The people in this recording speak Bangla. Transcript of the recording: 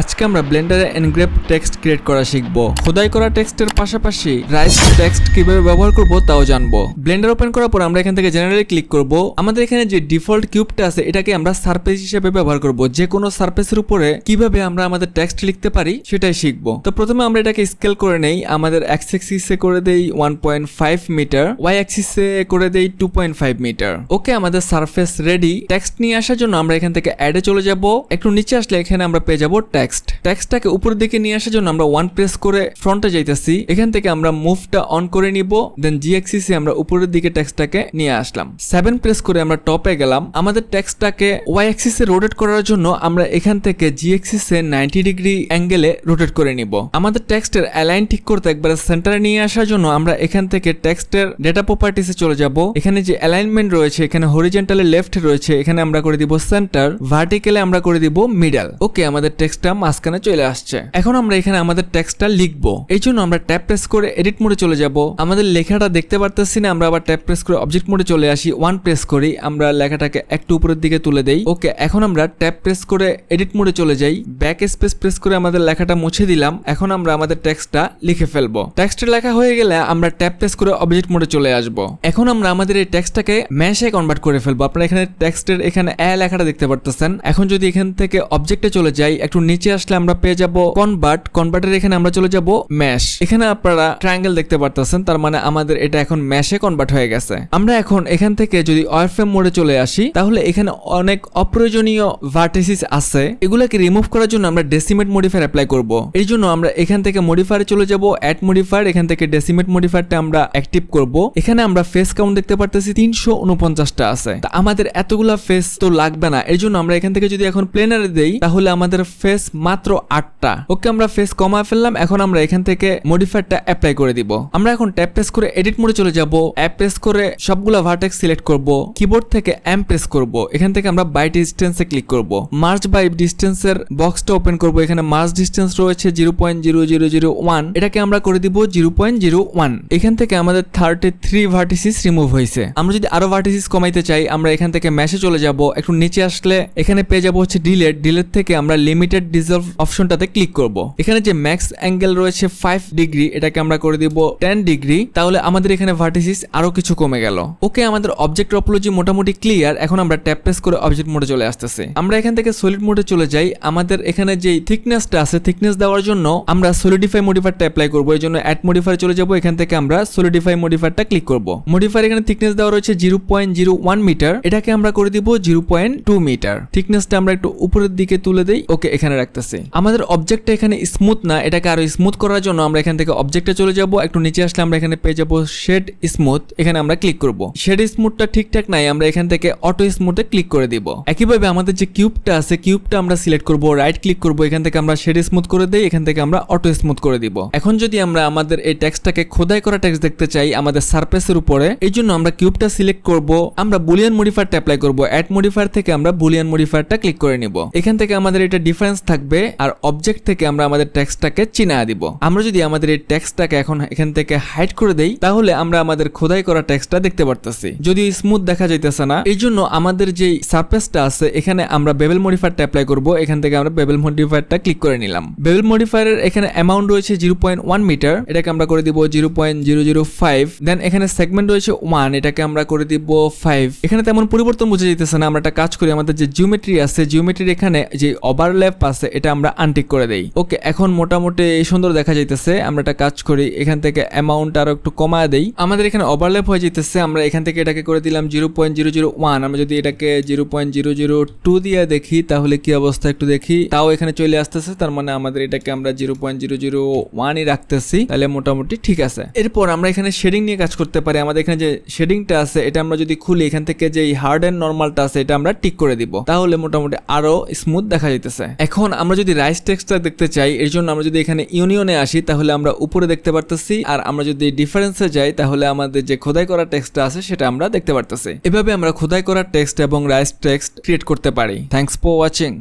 আজকে আমরা ব্লেন্ডারে এনগ্রেভ টেক্সট ক্রিয়েট করা শিখব। খোদাই করা টেক্সটের পাশাপাশি রাইস টেক্সট কিভাবে ব্যবহার করব তাও জানবো। ব্লেন্ডার ওপেন করার পর আমরা এখান থেকে জেনারেলি ক্লিক করব। আমাদের এখানে যে ডিফল্ট কিউবটা আছে এটাকে আমরা সারফেস হিসেবে ব্যবহার করব। যে কোনো সারফেসের উপরে কিভাবে আমরা আমাদের টেক্সট লিখতে পারি সেটাই শিখব। তো প্রথমে আমরা এটাকে স্কেল করে নেই। আমাদের এক্স অ্যাক্সিসে করে দেই 1.5 মিটার, ওয়াই অ্যাক্সিসে করে দেই 2.5 মিটার। ওকে, আমাদের সারফেস রেডি। টেক্সট নিয়ে আসার জন্য আমরা এখান থেকে অ্যাডে চলে যাব। একটু নিচে আসলে এখানে আমরা পেয়ে যাব টেক্সটটাকে উপরের দিকে নিয়ে আসার জন্য আমরা 1 প্রেস করে ফ্রন্টে যাইতেছি। এখান থেকে আমরা মুভটা অন করে নিব, দেন জি অ্যাক্সিসে আমরা উপরের দিকে টেক্সটটাকে নিয়ে আসলাম। 7 প্রেস করে আমরা টপে গেলাম। আমাদের টেক্সটটাকে ওয়াই অ্যাক্সিসে রোটেট করার জন্য আমরা এখান থেকে জি অ্যাক্সিসে 90 ডিগ্রি অ্যাঙ্গেলে রোটেট করে নিব। আমাদের টেক্সটের অ্যালাইন ঠিক করতে একবারে সেন্টারে নিয়ে আসার জন্য আমরা এখান থেকে টেক্সটের ডেটা প্রপার্টিসে চলে যাব। এখানে যে অ্যালাইনমেন্ট রয়েছে, এখানে হরিজন্টালে লেফট রয়েছে, এখানে আমরা করে দিব সেন্টার, ভার্টিক্যালে আমরা করে দিব মিডল। ওকে, আমাদের টেক্সটটা মাঝখানে চলে আসছে। এখন আমরা এখানে আমাদের টেক্সটটা লিখবো। এই জন্য আমরা ট্যাব প্রেস করে এডিট মোডে চলে যাব। আমাদের লেখাটা দেখতে পারতেছি না, আমরা আবার ট্যাব প্রেস করে অবজেক্ট মোডে চলে আসি। 1 প্রেস করি, আমরা লেখাটাকে একটু উপরের দিকে তুলে দেই। ওকে, এখন আমরা ট্যাব প্রেস করে এডিট মোডে চলে যাই। ব্যাক স্পেস প্রেস করে আমাদের লেখাটা মুছে দিলাম। এখন আমরা আমাদের টেক্সটটা লিখে ফেলবো। টেক্সটের লেখা হয়ে গেলে আমরা ট্যাব প্রেস করে অবজেক্ট মোডে চলে আসব। এখন আমরা আমাদের এই টেক্সটটাকে ম্যাশে কনভার্ট করে ফেলবো। আপনারা এখানে টেক্সটের এখানে এ লেখাটা দেখতে পারতেছেন। এখন যদি এখান থেকে অবজেক্টে চলে যাই, একটু নিচে আসলে আমরা পেয়ে যাব কনভার্টের এখানে আমরা চলে যাব ম্যাশ। এখানে আপনারা ট্রায়াঙ্গেল দেখতে পারতেছেন, তার মানে আমাদের এটা এখন ম্যাশে কনভার্ট হয়ে গেছে। আমরা এখন এখান থেকে যদি ওয়্যারফ্রেম মোডে চলে আসি, তাহলে এখানে অনেক অপ্রয়োজনীয় ভার্টিসিস আছে। এগুলোকে রিমুভ করার জন্য আমরা ডেসিমেট মডিফায়ার অ্যাপ্লাই করব। এই জন্য আমরা এখান থেকে মডিফায়ারে চলে যাব, অ্যাড মডিফায়ার, এখান থেকে ডেসিমেট মডিফায়ারটা আমরা অ্যাক্টিভ করব। এখানে আমরা ফেস কাউন্ট দেখতে পারতেছি 349টা আছে। তা আমাদের এতগুলা ফেস তো লাগবে না। এই জন্য আমরা এখান থেকে যদি এখন প্লেনারে দেই, তাহলে আমাদের ফেস মাত্র 8টা। ওকে, আমরা ফেস কমা ফেললাম। এখন আমরা এখান থেকে মডিফায়ারটা অ্যাপ্লাই করে দিব। আমরা এখন ট্যাব প্রেস করে এডিট মোডে চলে যাব। অ্যাপ প্রেস করে সবগুলা ভার্টেক্স সিলেক্ট করব। কিবোর্ড থেকে এম প্রেস করব। এখান থেকে আমরা বাই ডিসটেন্সে ক্লিক করব। মার্জ বাই ডিসটেন্সের বক্সটা ওপেন করব। এখানে মার্জ ডিসটেন্স রয়েছে 0.0001, এটাকে আমরা করে দিব 0.01। এখান থেকে আমাদের 33 ভার্টিসিস রিমুভ হয়েছে। আমরা যদি আরো ভার্টিসিস কমাইতে চাই, আমরা এখান থেকে ম্যাশে চলে যাব। একটু নিচে আসলে এখানে পেয়ে যাব হচ্ছে ডিলেট থেকে আমরা লিমিটেড ডিসলভ অপশনটাতে ক্লিক করব। এখানে যে ম্যাক্স অ্যাঙ্গেল রয়েছে 5 ডিগ্রি, এটাকে আমরা করে দিব 10 ডিগ্রি। তাহলে আমাদের এখানে ভার্টিসিস আরো কিছু কমে গেল। ওকে, আমাদের অবজেক্ট টপোলজি মোটামুটি ক্লিয়ার। এখন আমরা ট্যাব প্রেস করে অবজেক্ট মোডে চলে আসতেছি। আমরা এখান থেকে সলিড মোডে চলে যাই। আমাদের এখানে যে থিকনেসটা আছে, থিকনেস দেওয়ার জন্য আমরা সলিডিফাই মডিফায়ারটা অ্যাপ্লাই করব। এই জন্য অ্যাড মডিফায়ার চলে যাব। এখান থেকে আমরা সলিডিফাই মডিফায়ারটা ক্লিক করব। মডিফায়ার এখানে থিকনেস দেওয়া রয়েছে 0.01 মিটার, এটাকে আমরা করে দিব 0.2 মিটার। থিকনেসটা আমরা একটু উপরের দিকে তুলে দেই। ওকে, এখানে রাখতেছি। আমাদের অবজেক্টটা এখানে স্মুথ না, এটাকে আরো স্মুথ করার জন্য আমরা এখান থেকে অবজেক্টে চলে যাব। একটু নিচে আসলে আমরা এখানে পেয়ে যাব শেড স্মুথ, এখানে আমরা ক্লিক করব। শেড স্মুথটা ঠিকঠাক নাই, আমরা এখান থেকে অটো স্মুথে ক্লিক করে দিব। একইভাবে আমাদের যে কিউবটা আছে, কিউবটা আমরা সিলেক্ট করব, রাইট ক্লিক করব, এখান থেকে আমরা শেড স্মুথ করে দেই, এখান থেকে আমরা অটো স্মুথ করে দিব। এখন যদি আমরা আমাদের এই টেক্সটটাকে খোদাই করা টেক্সট দেখতে চাই আমাদের সারফেসের উপরে, এই জন্য আমরা কিউবটা সিলেক্ট করব, আমরা বুলিয়ান মডিফায়ারটা অ্যাপ্লাই করব। অ্যাড মডিফায়ার থেকে আমরা বুলিয়ান মডিফায়ারটা ক্লিক করে নিব। এখান থেকে আমাদের এটা ডিফারেন্স থাকবে, আর অবজেক্ট থেকে আমরা আমাদের টেক্সটটাকে চিনা দিব। আমরা যদি আমাদের এই টেক্সটটাকে এখন এখান থেকে হাইড করে দেই, তাহলে আমরা আমাদের খোদাই করা টেক্সটটা দেখতে পারতেছি। যদি স্মুথ দেখা যাইতেছে না, এই জন্য আমাদের যে সারফেসটা আছে এখানে আমরা বেবেল মডিফায়ারটা অ্যাপ্লাই করব। এখান থেকে আমরা বেবেল মডিফায়ারটা ক্লিক করে নিলাম। বেবেল মডিফায়ারের এখানে অ্যামাউন্ট রয়েছে 0.1 মিটার, এটাকে আমরা করে দিব 0.005। দেন এখানে সেগমেন্ট রয়েছে 1, এটাকে আমরা করে দিব 5। এখানে তেমন পরিবর্তন বোঝা যাইতেছে না, আমরা একটা কাজ করি, আমাদের যে জিওমেট্রি আছে, জিওমেট্রির এখানে যে ওভারল্যাপ আছে এটা আমরা আনটিক করে দেই। ওকে, এখন মোটামুটি সুন্দর দেখা যাইতেছে। আমরা একটা কাজ করি, এখান থেকে অ্যামাউন্ট আরো একটু কমায় দেই। আমাদের এখানে ওভারল্যাপ হয়ে যাইতেছে, আমরা এখান থেকে এটাকে করে দিলাম 0.001। আমরা যদি এটাকে 0.002 দিয়ে দেখি তাহলে কি অবস্থা একটু দেখি, তাও এখানে চলে আসতেছে। তার মানে আমাদের এটাকে আমরা 0.001ই রাখতেছি, তাহলে মোটামুটি ঠিক আছে। এরপর আমরা এখানে শেডিং নিয়ে কাজ করতে পারি। আমাদের এখানে যে শেডিংটা আছে এটা আমরা যদি খুলি, এখান থেকে যে হার্ড এন্ড নরমালটা আছে এটা আমরা টিক করে দিব, তাহলে মোটামুটি আরো স্মুথ দেখা যাইতেছে। এখন আমরা যদি রাইস টেক্সটটা দেখতে চাই, এর জন্য আমরা যদি এখানে ইউনিয়নে আসি, তাহলে আমরা উপরে দেখতে পারতেছি, আর আমরা যদি ডিফারেন্সে যাই তাহলে আমাদের যে খোদাই করা টেক্সটটা আছে সেটা আমরা দেখতে পারতেছি। এভাবে আমরা খোদাই করা টেক্সট এবং রাইস টেক্সট ক্রিয়েট করতে পারি। Thanks for watching.